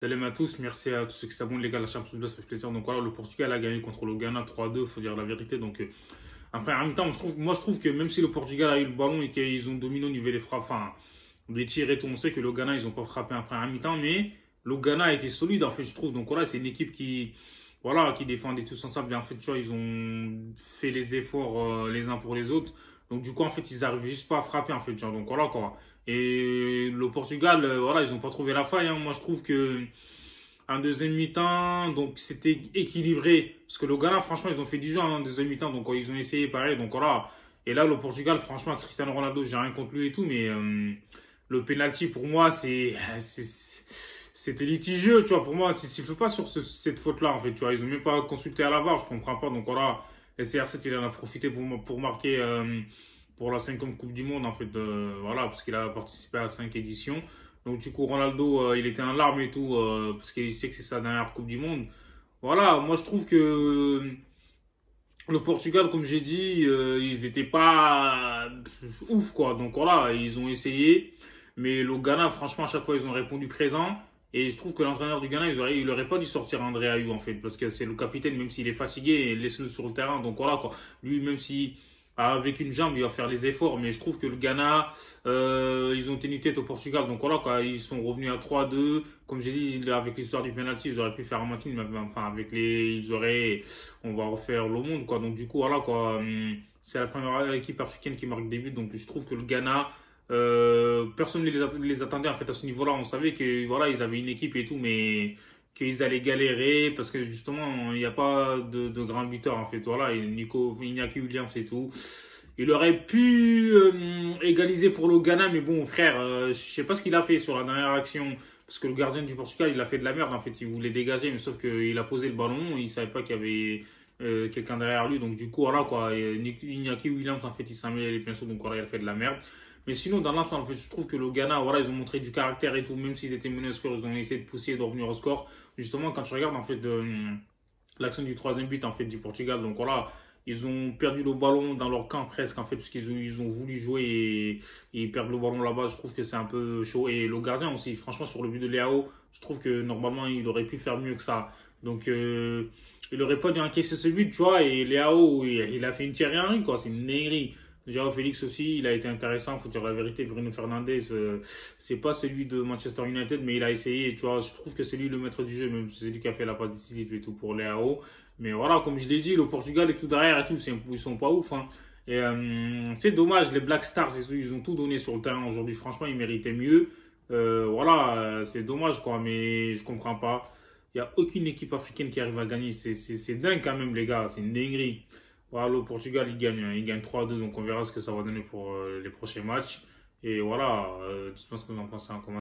Salut à tous, merci à tous ceux qui s'abonnent les gars, la Champions League, ça fait plaisir. Donc voilà, le Portugal a gagné contre le Ghana 3-2, faut dire la vérité. Donc après, en même temps, moi je trouve que même si le Portugal a eu le ballon et qu'ils ont dominé au niveau des frappes, enfin des tirs et tout, on sait que le Ghana ils ont pas frappé après un mi-temps, mais le Ghana a été solide en fait, je trouve. Donc voilà, c'est une équipe qui défendait tous ensemble. Et en fait, tu vois, ils ont fait les efforts les uns pour les autres. Donc du coup, en fait, ils arrivaient juste pas à frapper en fait, tu vois. Donc voilà quoi. Et le Portugal, voilà, ils n'ont pas trouvé la faille, hein. Moi, je trouve que en deuxième mi-temps, donc c'était équilibré. Parce que le Ghana, franchement, ils ont fait du jeu en deuxième mi-temps. Donc ils ont essayé pareil. Donc voilà. Et là, le Portugal, franchement, Cristiano Ronaldo, j'ai rien contre lui et tout. Mais le penalty, pour moi, c'était litigieux. Tu vois, pour moi, il ne faut pas sur cette faute-là, en fait. Tu vois, ils n'ont même pas consulté à la barre. Je comprends pas. Donc voilà. Et CR7, il en a profité pour marquer pour la cinquième Coupe du Monde, en fait. Voilà, parce qu'il a participé à 5 éditions. Donc du coup, Ronaldo, il était en larmes et tout, parce qu'il sait que c'est sa dernière Coupe du Monde. Voilà, moi je trouve que le Portugal, comme j'ai dit, ils n'étaient pas ouf, quoi. Donc voilà, ils ont essayé. Mais le Ghana, franchement, à chaque fois, ils ont répondu présent. Et je trouve que l'entraîneur du Ghana, il aurait pas dû sortir André Ayew, en fait. Parce que c'est le capitaine, même s'il est fatigué, laisse-le sur le terrain. Donc voilà, quoi. Lui, même si avec une jambe, il va faire les efforts. Mais je trouve que le Ghana, ils ont tenu tête au Portugal. Donc voilà, quoi. Ils sont revenus à 3-2. Comme j'ai dit, avec l'histoire du penalty, ils auraient pu faire un match nul. Enfin, avec ils auraient, on va refaire le monde, quoi. Donc du coup, voilà, quoi. C'est la première équipe africaine qui marque des buts. Donc je trouve que le Ghana, personne ne les attendait en fait à ce niveau-là. On savait que voilà, ils avaient une équipe et tout, mais qu'ils allaient galérer parce que justement, il n'y a pas de grand buteur en fait. Voilà, et Iñaki Williams et tout. Il aurait pu égaliser pour le Ghana, mais bon, frère, je sais pas ce qu'il a fait sur la dernière action. Parce que le gardien du Portugal, il a fait de la merde. En fait, il voulait dégager, mais sauf qu'il a posé le ballon. Il savait pas qu'il y avait quelqu'un derrière lui. Donc, du coup, voilà quoi. Et Iñaki Williams, en fait, il s'en mêlait les pinceaux. Donc, voilà, il a fait de la merde. Mais sinon, dans l'ensemble, en fait, je trouve que le Ghana, voilà, ils ont montré du caractère et tout. Même s'ils étaient menés au score, ils ont essayé de pousser et de revenir au score. Justement, quand tu regardes, en fait, l'action du troisième but, en fait, du Portugal. Donc, voilà. Ils ont perdu le ballon dans leur camp presque, en fait, parce qu'ils ont voulu jouer et ils perdent le ballon là-bas. Je trouve que c'est un peu chaud. Et le gardien aussi, franchement, sur le but de Léao, je trouve que normalement, il aurait pu faire mieux que ça. Donc, il aurait pas dû encaisser ce but, tu vois. Et Léao, il a fait une Thierry Henry, quoi. C'est une dinguerie. Joao Félix aussi, il a été intéressant, faut dire la vérité. Bruno Fernandes, c'est pas celui de Manchester United, mais il a essayé, tu vois. Je trouve que c'est lui le maître du jeu, même si c'est lui qui a fait la passe décisive et tout pour Léao. Mais voilà, comme je l'ai dit, le Portugal est tout derrière et tout, ils sont pas ouf, hein. Et c'est dommage, les Black Stars, ils ont tout donné sur le terrain aujourd'hui. Franchement, ils méritaient mieux. Voilà, c'est dommage, quoi, mais je comprends pas. Il n'y a aucune équipe africaine qui arrive à gagner. C'est dingue quand même, les gars. C'est une dinguerie. Voilà, le Portugal, il gagne 3-2, donc on verra ce que ça va donner pour les prochains matchs. Et voilà, dites-moi ce que vous en pensez en commentaire.